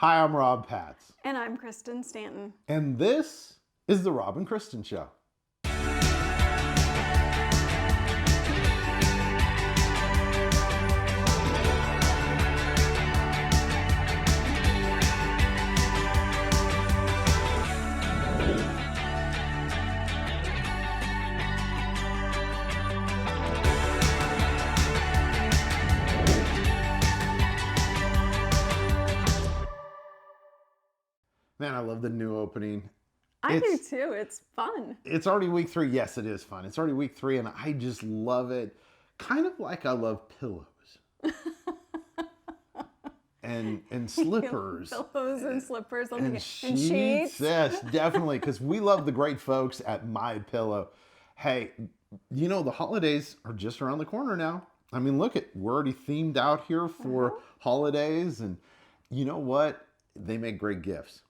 Hi, I'm Rob Patz. And I'm Kristen Stanton. And this is the Rob and Kristen Show. Man, I love the new opening. I do too. It's fun. It's already week 3. Yes, it is fun. It's already week 3, and I just love it. Kind of like I love pillows. and slippers. Pillows and slippers. And sheets. Yes, definitely. Because we love the great folks at My Pillow. Hey, you know, the holidays are just around the corner now. I mean, look, we're already themed out here for holidays. And you know what? They make great gifts.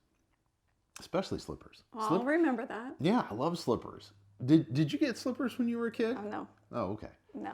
Especially slippers. Well, I'll remember that. Yeah, I love slippers. Did you get slippers when you were a kid? Oh, no. Oh, okay. No.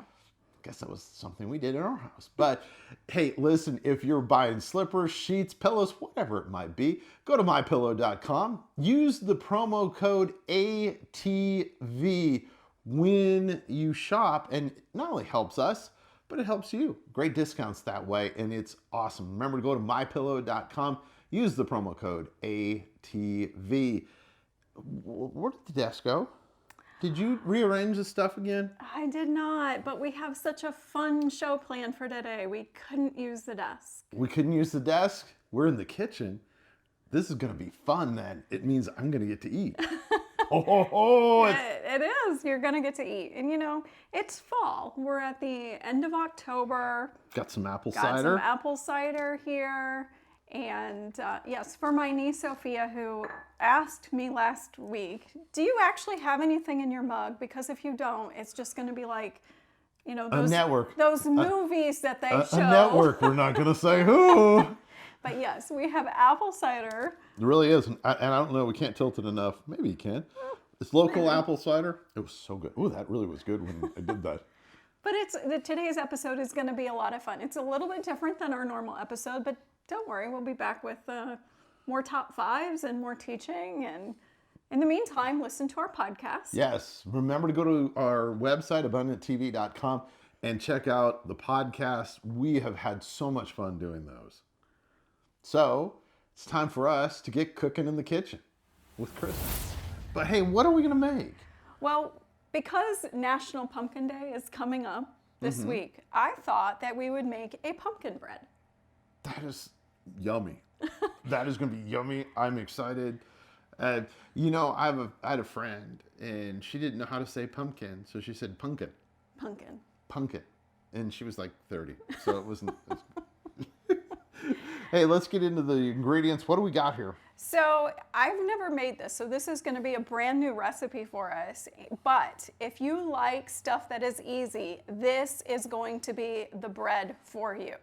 Guess that was something we did in our house. But hey, listen, if you're buying slippers, sheets, pillows, whatever it might be, go to mypillow.com. Use the promo code ATV when you shop, and it not only helps us, but it helps you. Great discounts that way, and it's awesome. Remember to go to mypillow.com. Use the promo code ATV. Where did the desk go? Did you rearrange the stuff again? I did not, but we have such a fun show planned for today. We couldn't use the desk. We couldn't use the desk? We're in the kitchen. This is going to be fun then. It means I'm going to get to eat. It is. You're going to get to eat. And you know, it's fall. We're at the end of October. Got some apple Got cider. some apple cider here. And yes, for my niece Sophia, who asked me last week, do you actually have anything in your mug? Because if you don't, it's just going to be like, you know, those, a network. Those movies that they show. A network. We're not going to say who. But yes, we have apple cider. It really is. And I don't know, we can't tilt it enough. Maybe you can. It's local apple cider. It was so good. Ooh, that really was good when I did that. But today's episode is going to be a lot of fun. It's a little bit different than our normal episode, but don't worry, we'll be back with more top fives and more teaching. And in the meantime, listen to our podcast. Yes. Remember to go to our website, abundanttv.com, and check out the podcast. We have had so much fun doing those. So it's time for us to get cooking in the kitchen with Kristen. But hey, what are we going to make? Well, because National Pumpkin Day is coming up this week, I thought that we would make a pumpkin bread. That is yummy. That is going to be yummy. I'm excited. You know, I had a friend, and she didn't know how to say pumpkin, so she said pumpkin. Pumpkin. Pumpkin. And she was like 30, so it wasn't... Hey, let's get into the ingredients. What do we got here? So I've never made this, so this is going to be a brand new recipe for us. But if you like stuff that is easy, this is going to be the bread for you.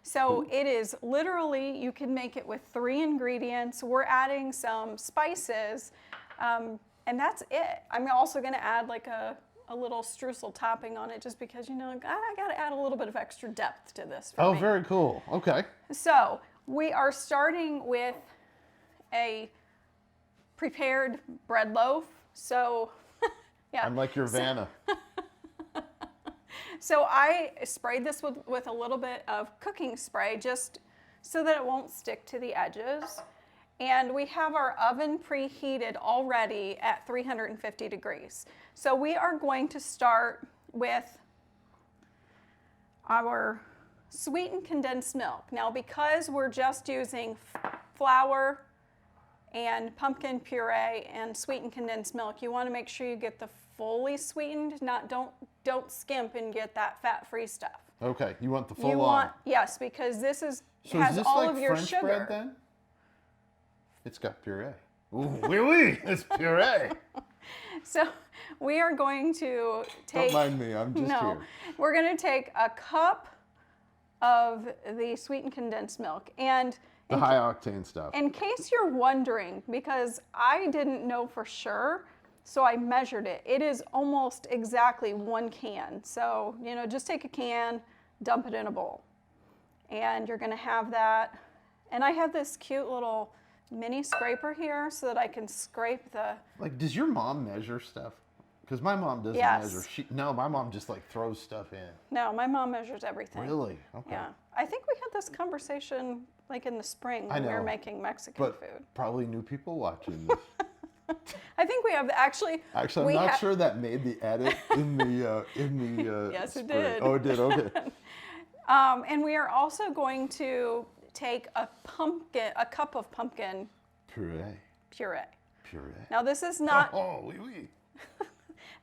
So it is literally, you can make it with 3 ingredients. We're adding some spices, and that's it. I'm also going to add like a little streusel topping on it just because, you know, I got to add a little bit of extra depth to this for me. Very cool. Okay. So we are starting with a prepared bread loaf. So, yeah. I'm like your Vanna. So I sprayed this with a little bit of cooking spray just so that it won't stick to the edges. And we have our oven preheated already at 350 degrees. So we are going to start with our sweetened condensed milk. Now, because we're just using flour and pumpkin puree and sweetened condensed milk, you want to make sure you get the fully sweetened, don't skimp and get that fat-free stuff. Okay, you want the full on. Yes, because this has is this all like of your French sugar. bread then? It's got puree. Ooh, oui, oui, it's puree. So we are going to take... Don't mind me, I'm just here. We're going to take a cup of the sweetened condensed milk. And the high octane stuff. In case you're wondering, because I didn't know for sure, so I measured it. It is almost exactly 1 can. So, you know, just take a can, dump it in a bowl. And you're going to have that And I have this cute little mini scraper here so that I can scrape the... Like, does your mom measure stuff? Because my mom doesn't Yes. measure. No, my mom just like throws stuff in. No, my mom measures everything. Really? Okay. Yeah. I think we had this conversation like in the spring when we were making Mexican But food. probably new people watching this. I think we have actually... Actually, I'm not sure that made the edit in the Yes, it spring. did. Oh, it did. Okay. And we are also going to take a cup of pumpkin Puree. puree. Puree. Now this is not... Oh, oui, oui.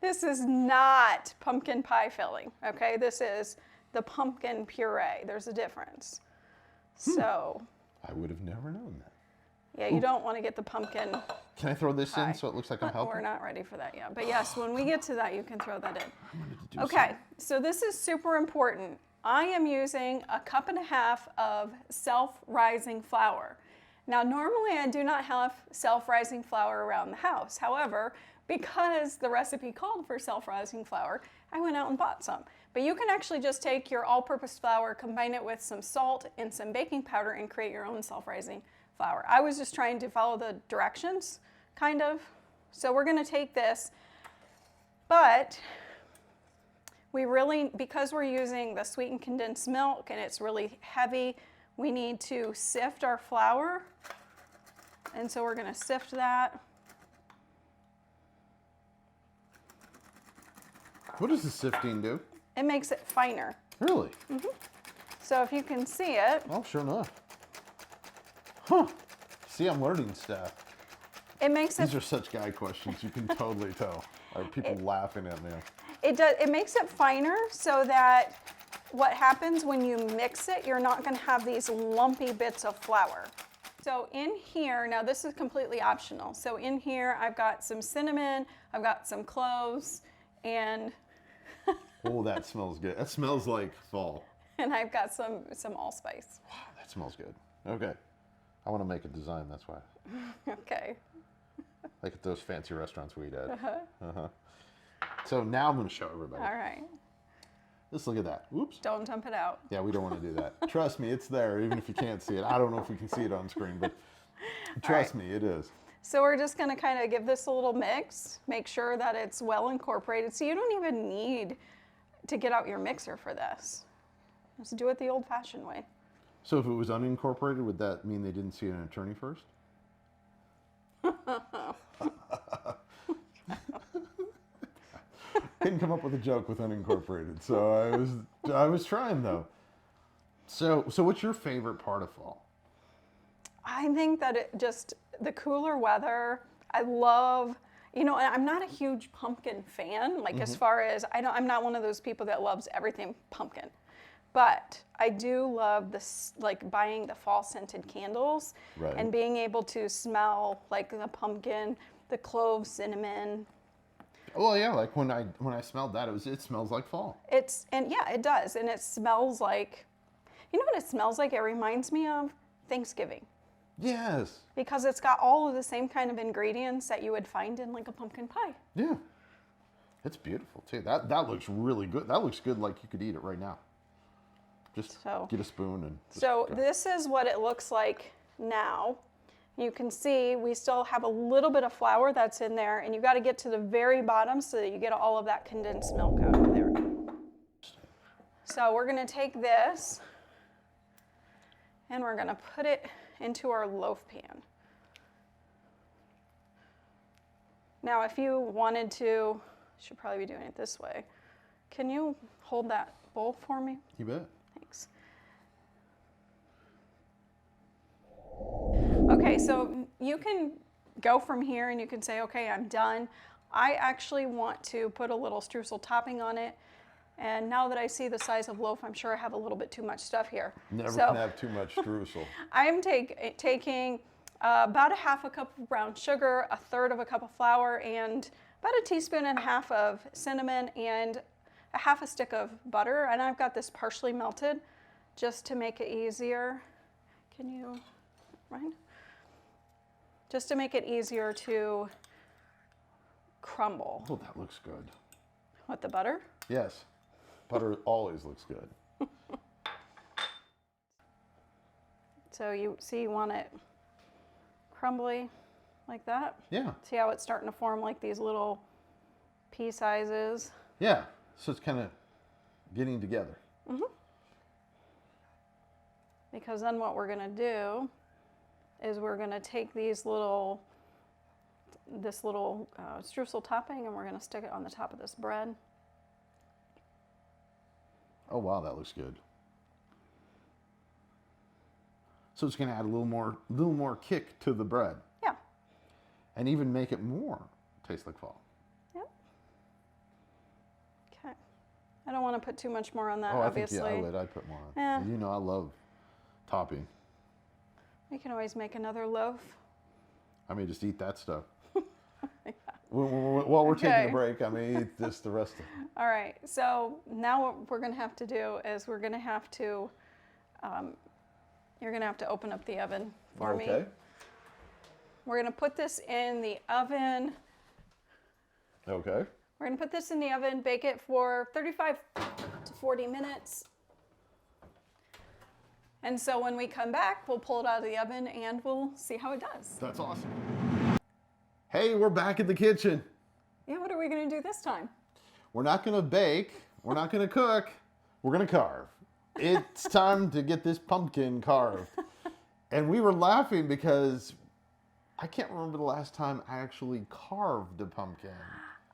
This is not pumpkin pie filling, okay? This is the pumpkin puree. There's a difference. So, I would have never known that. yeah, you don't want to get the pumpkin Can I throw this pie. in so it looks like I'm helping? We're not ready for that yet. But yes, when we get to that, you can throw that in. I wanted to do Okay, so this is super important. I am using a 1.5 cups of self-rising flour. Now, normally I do not have self-rising flour around the house. However, because the recipe called for self-rising flour, I went out and bought some. But you can actually just take your all-purpose flour, combine it with some salt and some baking powder and create your own self-rising flour. I was just trying to follow the directions, kind of. So we're gonna take this, but we really, because we're using the sweetened condensed milk and it's really heavy, we need to sift our flour. And so we're gonna sift that. What does the sifting do? It makes it finer. Really? So if you can see it, Oh, sure enough. Huh. See, I'm learning stuff. it makes These it, are such guy questions. You can totally tell. Are people laughing at me? it makes it finer so that what happens when you mix it, you're not gonna have these lumpy bits of flour. So in here, now this is completely optional. So in here, I've got some cinnamon, I've got some cloves, and Oh, that smells good. That smells like fall. I've got some allspice. Wow, that smells good. Okay. I want to make a design, that's why. Okay. Like at those fancy restaurants we eat at. So now I'm going to show everybody. All right. Just look at that. Oops. Don't dump it out. Yeah, we don't want to do that. Trust me, it's there, even if you can't see it. I don't know if we can see it on screen, but trust me, it is. So we're just gonna kind of give this a little mix, make sure that it's well incorporated. So you don't even need to get out your mixer for this. Just do it the old-fashioned way. So if it was unincorporated, would that mean they didn't see an attorney first? Couldn't come up with a joke with unincorporated, so I was trying though. So what's your favorite part of fall? I think that the cooler weather, I love, and I'm not a huge pumpkin fan, like as far as, I'm not one of those people that loves everything pumpkin. But I do love this, like buying the fall scented candles and being able to smell like the pumpkin, the cloves, cinnamon. Well, yeah, like when I smelled that, it smells like fall. It does, and it smells like, you know what it smells like? It reminds me of Thanksgiving. Yes. Because it's got all of the same kind of ingredients that you would find in like a pumpkin pie. Yeah. It's beautiful too. That looks really good. That looks good like you could eat it right now. Just get a spoon and So this is what it looks like now. You can see we still have a little bit of flour that's in there, and you got to get to the very bottom so that you get all of that condensed milk out of there. So we're going to take this and we're going to put it into our loaf pan. Now, if you wanted to, should probably be doing it this way. Can you hold that bowl for me? You bet. Thanks. Okay, so you can go from here and you can say, okay, I'm done. I actually want to put a little streusel topping on it. And now that I see the size of loaf, I'm sure I have a little bit too much stuff here. Never can have too much streusel. I am taking about a 1/2 cup of brown sugar, 1/3 cup of flour, and about 1.5 teaspoons of cinnamon and a 1/2 stick of butter. And I've got this partially melted just to make it easier. Can you, Ryan? Just to make it easier to crumble. Oh, that looks good. What, the butter? So you see, you want it crumbly like that. Yeah. See how it's starting to form like these little pea sizes? Yeah. So it's kind of getting together. Because then what we're gonna do is we're gonna take this little streusel topping and we're gonna stick it on the top of this bread. Oh wow, that looks good. So it's gonna add a little more kick to the bread. Yeah. And even make it more taste like fall. Yep. Okay. I don't want to put too much more on that, Oh, obviously. I think I'd put more on. Yeah. You know I love topping. We can always make another loaf. I may just eat that stuff. While we're taking Okay. a break, I may eat this the rest of it. All right. So now what we're going to have to do is we're going to have to, you're going to have to open up the oven for me. Okay. We're going to put this in the oven. Okay. We're going to put this in the oven, bake it for 35 to 40 minutes. And so when we come back, we'll pull it out of the oven and we'll see how it does. That's awesome. Hey, we're back in the kitchen. Yeah, what are we going to do this time? We're not going to bake. We're not going to cook. We're going to carve. It's time to get this pumpkin carved. And we were laughing because I can't remember the last time I actually carved a pumpkin.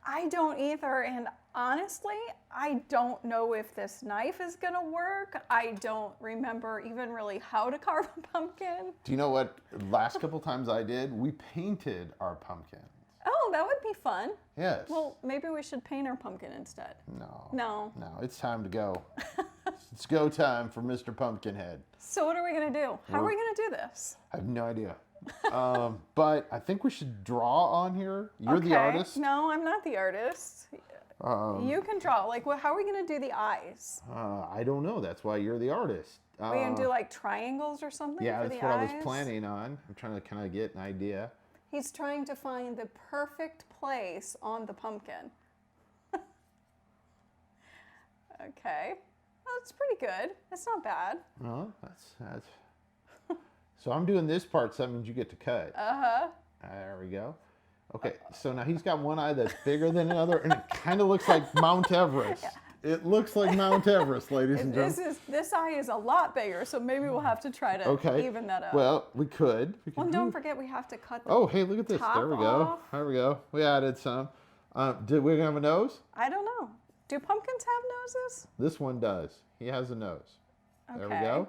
I don't either, and honestly, I don't know if this knife is gonna work. I don't remember even really how to carve a pumpkin. Do you know what last couple times I did? We painted our pumpkins. Oh, that would be fun. Yes. Well, maybe we should paint our pumpkin instead. No. No. No, it's time to go. It's go time for Mr. Pumpkinhead. So what are we gonna do? How are we gonna do this? I have no idea. But I think we should draw on here. You're the artist. No, I'm not the artist. You can draw. Like, how are we gonna do the eyes? I don't know. That's why you're the artist. Are we gonna do like triangles or something Yeah, for that's the what eyes? I was planning on. I'm trying to kind of get an idea. He's trying to find the perfect place on the pumpkin. Okay. Well, that's pretty good. That's not bad. Oh, that's. So I'm doing this part, so that means you get to cut. Uh-huh. There we go. Okay, so now he's got one eye that's bigger than another, and it kind of looks like Mount Everest. It looks like Mount Everest, ladies and gentlemen. This eye is a lot bigger, so maybe we'll have to try to even that up. Well, we could. Well, don't forget we have to cut the Oh, hey, look at this. top There we go. off. There we go. We added some. Did we have a nose? I don't know. Do pumpkins have noses? This one does. He has a nose. There we Okay. go.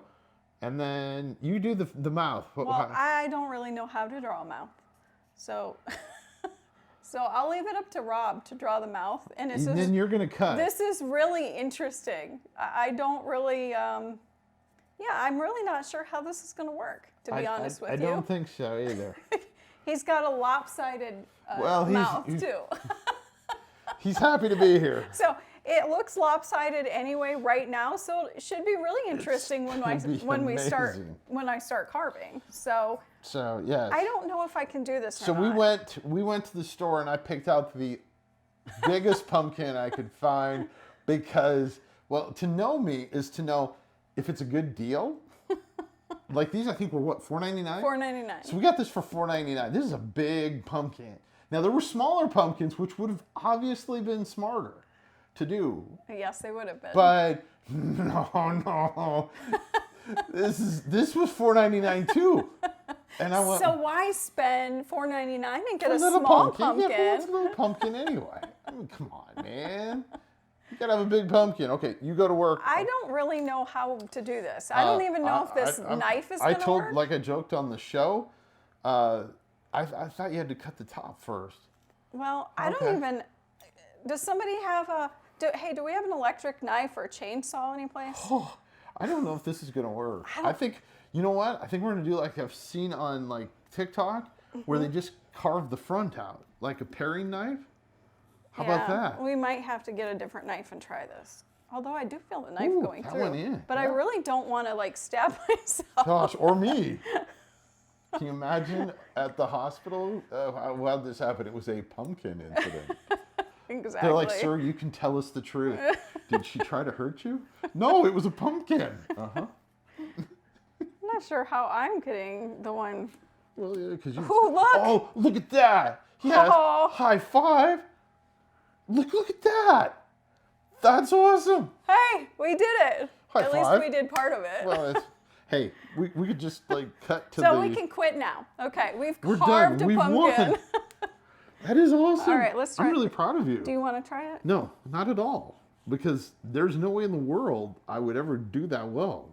And then you do the mouth. Well, I don't really know how to draw a mouth. So so I'll leave it up to Rob to draw the mouth. And then you're going to cut. This is really interesting. I don't really, I'm really not sure how this is going to work, to be honest with you. I don't think so either. He's got a lopsided Well, mouth, too. He's happy to be here. So it looks lopsided anyway right now, so it should be really interesting when I start carving. So yes. I don't know if I can do this. So we went to the store and I picked out the biggest pumpkin I could find because, well, to know me is to know if it's a good deal. Like these, I think were what, $4.99? $4.99. So we got this for $4.99. This is a big pumpkin. Now there were smaller pumpkins, which would have obviously been smarter to do. Yes, they would have been. But no. This was $4.99 too. And I went, so why spend $4.99 and get a little small pumpkin? Yeah, it's a little pumpkin anyway. I mean, come on, man. You gotta have a big pumpkin. Okay, you go to work. I don't really know how to do this. I don't even know if this knife is going to work. Like I joked on the show, I thought you had to cut the top first. Well, I don't even. Does somebody have do we have an electric knife or a chainsaw anyplace? Oh, I don't know if this is gonna work. I think, you know what? I think we're gonna do like I've seen on like TikTok, where they just carve the front out, like a paring knife. How about that? We might have to get a different knife and try this. Although I do feel the knife going that through. went in. But I really don't want to like stab myself. Gosh, or me. Can you imagine at the hospital? How did this happen? It was a pumpkin incident. Exactly. They're like, sir, you can tell us the truth. Did she try to hurt you? No, it was a pumpkin. Uh-huh. I'm not not sure how I'm getting the one. Well, yeah, because you. Oh, look! Oh, look at that! Yes. Oh. High five. Look at that. That's awesome. Hey, we did it. High At five. least we did part of it. Well, it's, hey, we could just like cut to so the. we can quit now. Okay, we've We're carved done. a We've pumpkin. won. That is awesome. All right, let's try I'm it. really proud of you. Do you want to try it? No, not at all. Because there's no way in the world I would ever do that well.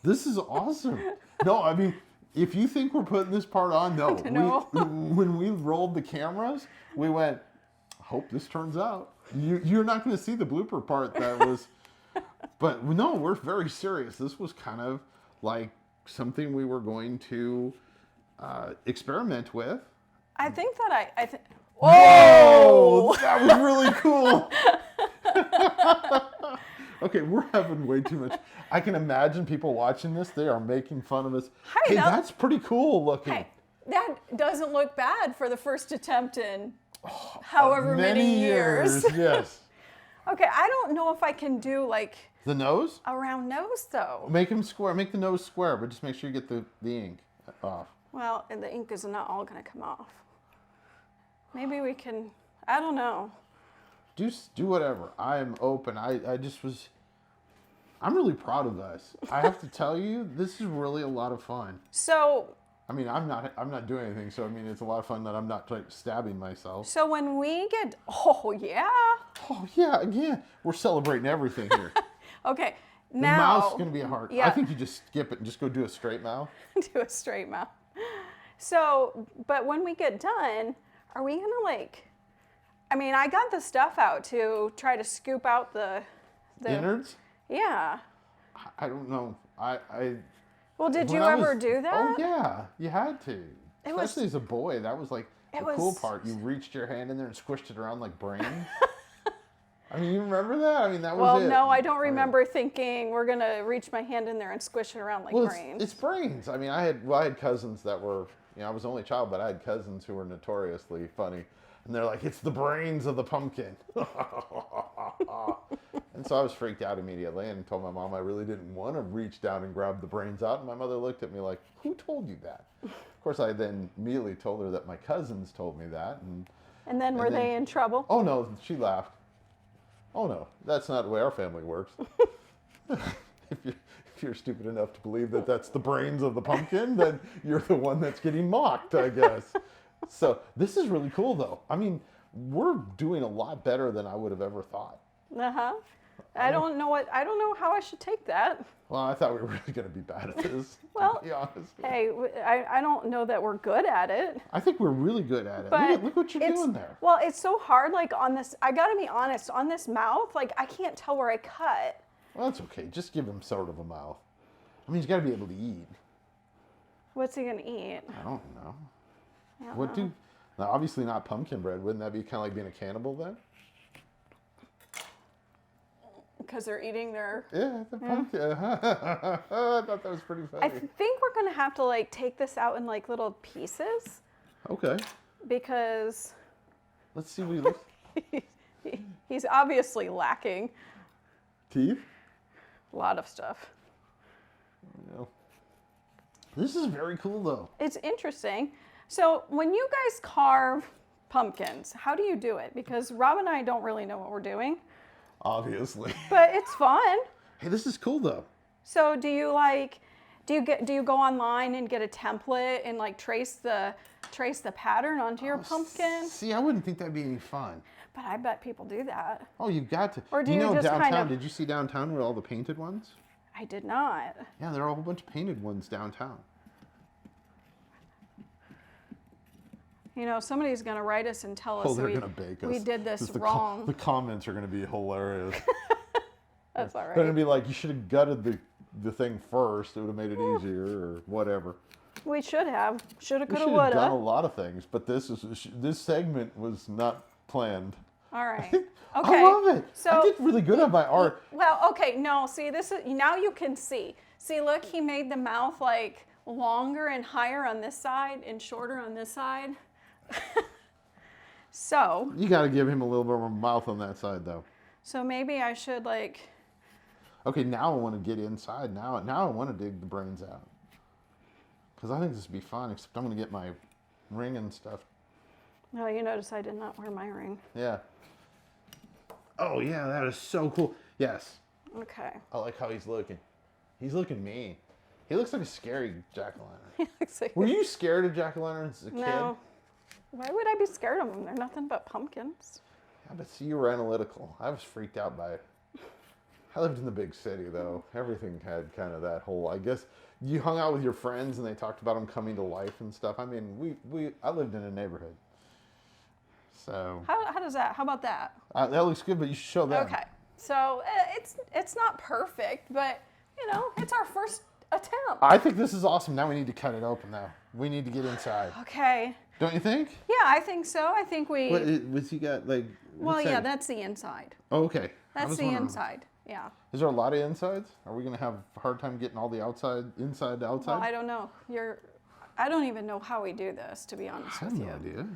This is awesome. No, I mean, if you think we're putting this part on, no. No. When we rolled the cameras, we went, hope this turns out. You're not going to see the blooper part that was. But no, we're very serious. This was kind of like something we were going to experiment with. I think that I think. Whoa! That was really cool. Okay, we're having way too much. I can imagine people watching this. They are making fun of us. Hey, that's pretty cool looking. Hey, that doesn't look bad for the first attempt in however many years. Yes. Okay, I don't know if I can do like The nose? a round nose though. Make him square. Make the nose square, but just make sure you get the ink off. Well, and the ink is not all going to come off. Maybe we can. I don't know. Do whatever. I am open. I just was. I'm really proud of us. I have to tell you, this is really a lot of fun. So. I mean, I'm not doing anything, so I mean, it's a lot of fun that I'm not like stabbing myself. So when we get. Oh yeah. Oh yeah, again, we're celebrating everything here. Okay. The Now. mouth's gonna be hard. Yeah. I think you just skip it and just go do a straight mouth. Do a straight mouth. So, but when we get done, are we gonna like? I mean, I got the stuff out to try to scoop out the Innards? Yeah. I don't know. Well, did when you I ever was- do that? Oh yeah, you had to. It was- Especially as a boy, that was like the It cool was- part. You reached your hand in there and squished it around like brains. I mean, you remember that? I mean, that was Well, it. no, I don't Oh, yeah. remember thinking we're gonna reach my hand in there and squish it around like Well, brains. it's brains. I mean, I had cousins that were, I was the only child, but I had cousins who were notoriously funny. And they're like, it's the brains of the pumpkin. And so I was freaked out immediately and told my mom I really didn't want to reach down and grab the brains out. And my mother looked at me like, who told you that? Of course, I then immediately told her that my cousins told me that. And then were they in trouble? Oh, no, she laughed. Oh, no, that's not the way our family works. If you're stupid enough to believe that that's the brains of the pumpkin, then you're the one that's getting mocked, I guess. So this is really cool, though. I mean, we're doing a lot better than I would have ever thought. Uh-huh. I don't know how I should take that. Well, I thought we were really going to be bad at this, Well, to be honest. Hey, I don't know that we're good at it. I think we're really good at it. But Look what you're it's- doing there. Well, it's so hard, like on this, I gotta be honest, on this mouth, like I can't tell where I cut. Well, that's okay. Just give him sort of a mouth. I mean, he's got to be able to eat. What's he gonna eat? I don't know. Now, obviously not pumpkin bread. Wouldn't that be kind of like being a cannibal then? Because they're eating their... Yeah, the pumpkin. I thought that was pretty funny. I think we're gonna have to like take this out in like little pieces Okay. because Let's see what he looks he's obviously lacking Teeth? a lot of stuff. No. This is very cool, though. It's interesting. So when you guys carve pumpkins, how do you do it? Because Rob and I don't really know what we're doing, Obviously. but it's fun. Hey, this is cool, though. So do you go online and get a template and like trace the pattern onto your pumpkin? See, I wouldn't think that'd be any fun. But I bet people do that. Oh, you've got to. Or do you know just downtown, kind of- did you see downtown with all the painted ones? I did not. Yeah, there are a whole bunch of painted ones downtown. You know, somebody's going to write us and tell us Oh, they're going to bake us. we did this Just wrong. The comments are going to be hilarious. That's all They're going to right. be like, you should have gutted the thing first. It would have made it easier or whatever. We should have. Shoulda, We coulda, should have done a woulda. lot of things, but this segment was not planned. All right. I Okay. love it. I So did really good on my art. well, okay, no, see this is now you can see. See, look, he made the mouth like longer and higher on this side and shorter on this side. So You got to give him a little bit more mouth on that side, though. maybe I should like Okay, now I want to get inside. Now I want to dig the brains out. Because I think this would be fun, except I'm going to get my ring and stuff. Oh, you notice I did not wear my ring. Yeah. Oh, yeah, that is so cool. Yes. Okay. I like how he's looking. He's looking mean. He looks like a scary jack-o'-lantern. He looks like... Were you scared of jack-o'-lanterns as a kid? No. Why would I be scared of them? They're nothing but pumpkins. Yeah, but see, you were analytical. I was freaked out by it. I lived in the big city, though. Everything had kind of that whole, I guess, you hung out with your friends and they talked about them coming to life and stuff. I mean, I lived in a neighborhood. So. How does that, how about that? That looks good, but you should show them. Okay. So it's not perfect, but, you know, it's our first attempt. I think this is awesome. Now we need to cut it open, though. We need to get inside. Okay. Don't you think? Yeah, I think so. I think we... What's you got, like... Well, yeah, that's the inside. Oh, okay. That's the inside, yeah. Is there a lot of insides? Are we going to have a hard time getting all the inside to outside? Well, I don't know. I don't even know how we do this, to be honest with you. I have no idea.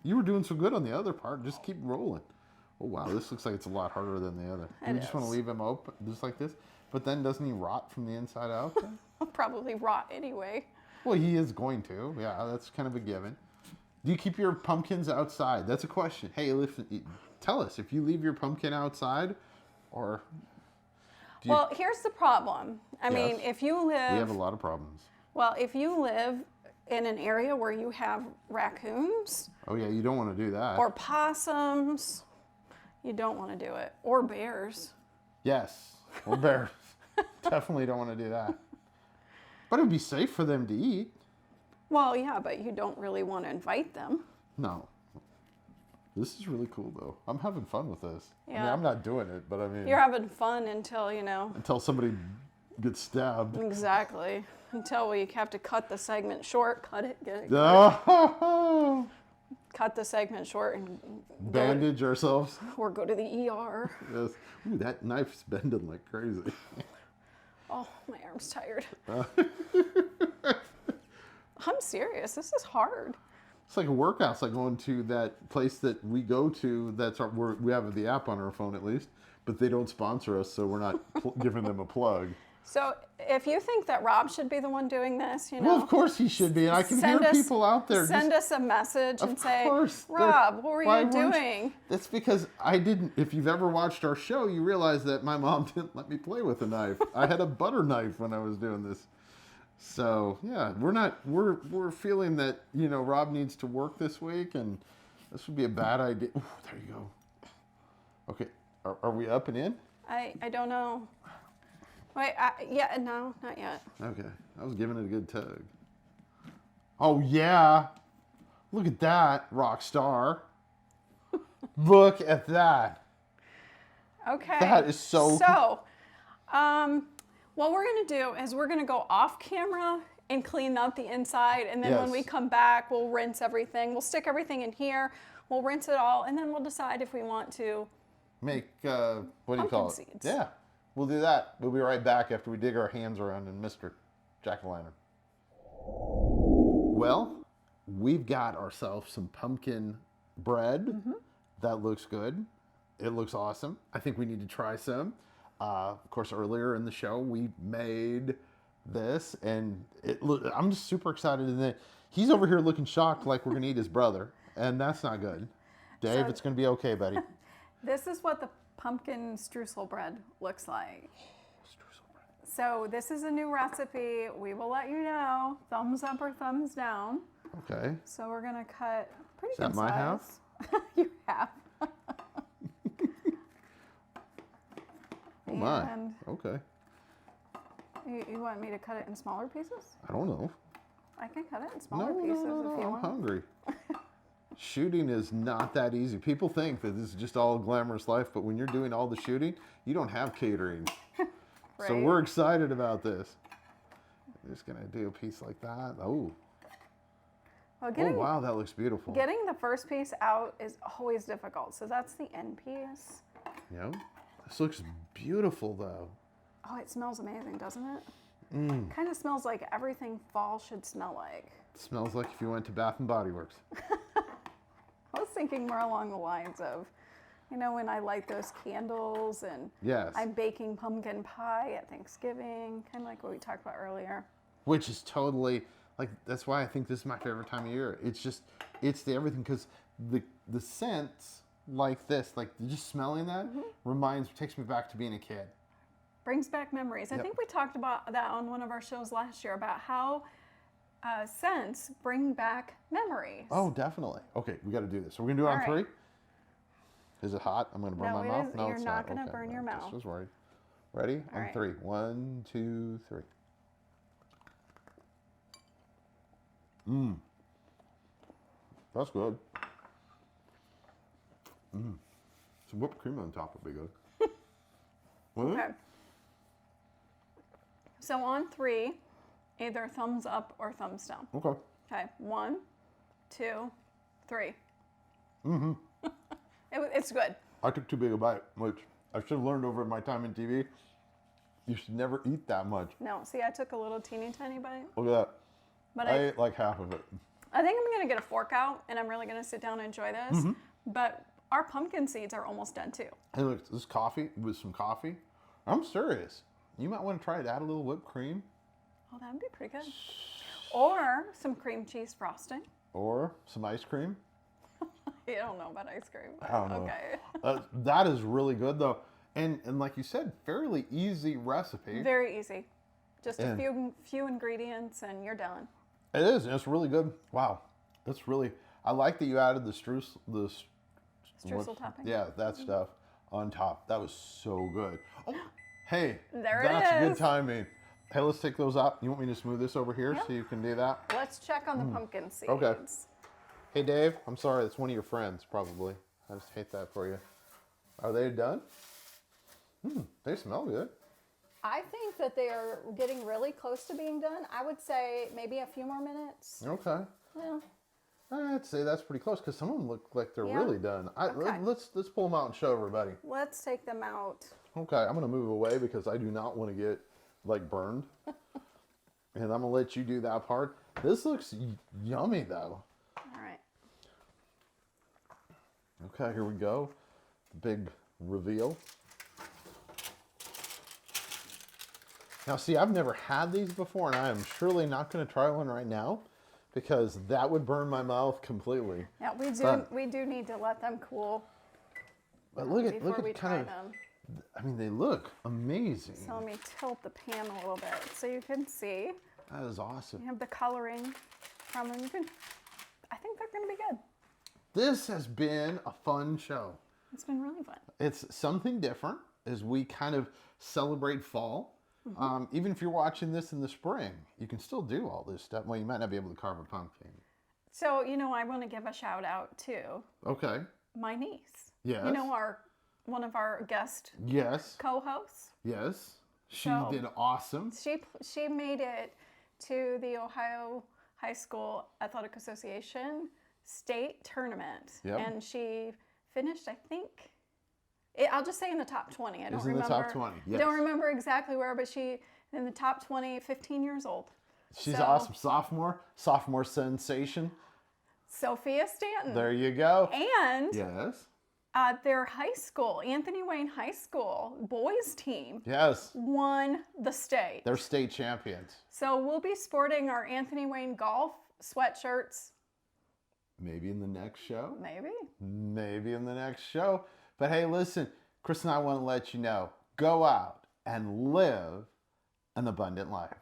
You were doing so good on the other part. Just keep rolling. Oh, wow. This looks like it's a lot harder than the other. Do we just want to leave him open, just like this? But then doesn't he rot from the inside out? He'll probably rot anyway. Well, he is going to. Yeah, that's kind of a given. Do you keep your pumpkins outside? That's a question. Hey, tell us if you leave your pumpkin outside or... Well, here's the problem. I mean, if you live... We have a lot of problems. Well, if you live in an area where you have raccoons... Oh, yeah, you don't want to do that. Or possums, you don't want to do it. Or bears. Yes, or bears. Definitely don't want to do that. But it would be safe for them to eat. Well, yeah, but you don't really want to invite them. No. This is really cool, though. I'm having fun with this. Yeah. I mean, I'm not doing it, but I mean... You're having fun until, you know... Until somebody gets stabbed. Exactly. Until we have to cut the segment short, cut it, get it. Cut the segment short and... Bandage ourselves. Or go to the ER. Yes. Ooh, that knife's bending like crazy. Oh, my arm's tired. I'm serious. This is hard. It's like a workout. It's like going to that place that we go to. We have the app on our phone at least, but they don't sponsor us, so we're not giving them a plug. So if you think that Rob should be the one doing this, you know. Well, of course he should be, and I can hear people out there. Send us a message and say, Rob, what were you doing? That's because I didn't. If you've ever watched our show, you realize that my mom didn't let me play with a knife. I had a butter knife when I was doing this. So yeah, we're feeling that, you know, Rob needs to work this week, and this would be a bad idea. Ooh, there you go. Okay, are we up and in? I don't know. Wait, yeah, no, not yet. Okay, I was giving it a good tug. Oh yeah, look at that, rock star. Look at that. Okay. That is so. So, what we're going to do is we're going to go off camera and clean up the inside. And then when we come back, we'll rinse everything. We'll stick everything in here. We'll rinse it all. And then we'll decide if we want to make, what do you call it? Seeds. Yeah, we'll do that. We'll be right back after we dig our hands around in Mr. Jack-o'-lantern. Well, we've got ourselves some pumpkin bread. Mm-hmm. That looks good. It looks awesome. I think we need to try some. Of course, earlier in the show, we made this, and I'm just super excited. And then he's over here looking shocked like we're going to eat his brother, and that's not good. Dave, it's going to be okay, buddy. This is what the pumpkin streusel bread looks like. Streusel bread. So this is a new recipe. We will let you know. Thumbs up or thumbs down. Okay. So we're going to cut pretty good size. Is that my half? You have. Oh my, okay. You want me to cut it in smaller pieces? I don't know. I can cut it in smaller pieces if you want. I'm hungry. Shooting is not that easy. People think that this is just all glamorous life, but when you're doing all the shooting, you don't have catering. Right. So we're excited about this. I'm just gonna do a piece like that. Oh. Well, wow, that looks beautiful. Getting the first piece out is always difficult. So that's the end piece. Yeah. This looks beautiful, though. Oh, it smells amazing, doesn't it? Kind of smells like everything fall should smell like. It smells like if you went to Bath and Body Works. I was thinking more along the lines of, you know, when I light those candles and I'm baking pumpkin pie at Thanksgiving, kind of like what we talked about earlier. Which is totally like that's why I think this is my favorite time of year. It's just, it's the everything, because the scents like this, like just smelling that takes me back to being a kid. Brings back memories. I Yep. think we talked about that on one of our shows last year about how scents bring back memories. Oh, definitely. Okay, we got to do this. So we're gonna do it on All three. right. Is it hot? I'm gonna burn No, my it mouth. is- No, you're it's not not. gonna burn your I mouth. just was worried. Ready? All On right. three. 1, 2, 3. That's good. Some whipped cream on top would be good. Wouldn't it? Okay. So on 3, either thumbs up or thumbs down. Okay. Okay. 1, 2, 3. Mm-hmm. It's good. I took too big a bite, which I should have learned over my time in TV. You should never eat that much. No, see, I took a little teeny tiny bite, Look at that. but I I ate like half of it. think I'm gonna get a fork out, and I'm really gonna sit down and enjoy this. Mm-hmm. But our pumpkin seeds are almost done too. Hey, look, this coffee with some coffee. I'm serious. You might want to try it. Add a little whipped cream Oh, that would be pretty good. Or some cream cheese frosting. or some ice cream. You don't know about ice cream. But I don't know. Okay. That is really good though, and like you said, fairly easy recipe. Very easy. Just a And- few ingredients, and you're done. It is, and it's really good. Wow, that's really. I like that you added the Streusel topping. Yeah, that stuff on top. That was so good. Oh, hey, There it that's good is. timing. Hey, let's take those out. You want me to smooth this over here so you can do that? Let's check on the pumpkin seeds. Okay. Hey, Dave. I'm sorry. That's one of your friends, probably. I just hate that for you. Are they done? They smell good. I think that they are getting really close to being done. I would say maybe a few more minutes. Okay. Well, I'd say that's pretty close because some of them look like they're Yeah. really done. Okay. Let's pull them out and show everybody. let's take them out. Okay, I'm gonna move away because I do not want to get like burned, and I'm gonna let you do that part. This looks yummy though. All right. Okay, here we go. Big reveal. Now, see, I've never had these before, and I am surely not going to try one right now because that would burn my mouth completely. Yeah, But- we do need to let them cool But look before at we try kind of. them. I mean, they look amazing. So let me tilt the pan a little bit so you can see. That is awesome. You have the coloring from them. I think they're going to be good. This has been a fun show. It's been really fun. It's something different as we kind of celebrate fall. Even if you're watching this in the spring, you can still do all this stuff. Well, you might not be able to carve a pumpkin. So, I want to give a shout out to Okay. my niece. Yes. One of our guest Yes. co-hosts. Yes. She So- did awesome. She made it to the Ohio High School Athletic Association state tournament, Yep. and she finished, I think. I'll just say in the top 20. I don't was in the remember. top 20, I don't yes. remember exactly where, but she in the top 20, 15 years old. She's So- awesome. Sophomore sensation. Sophia Stanton. There you go. And Yes. their high school, Anthony Wayne High School boys team, Yes. won the state. They're state champions. So we'll be sporting our Anthony Wayne golf sweatshirts. Maybe in the next show. Maybe. Maybe in the next show. But hey, listen, Chris and I want to let you know, go out and live an abundant life.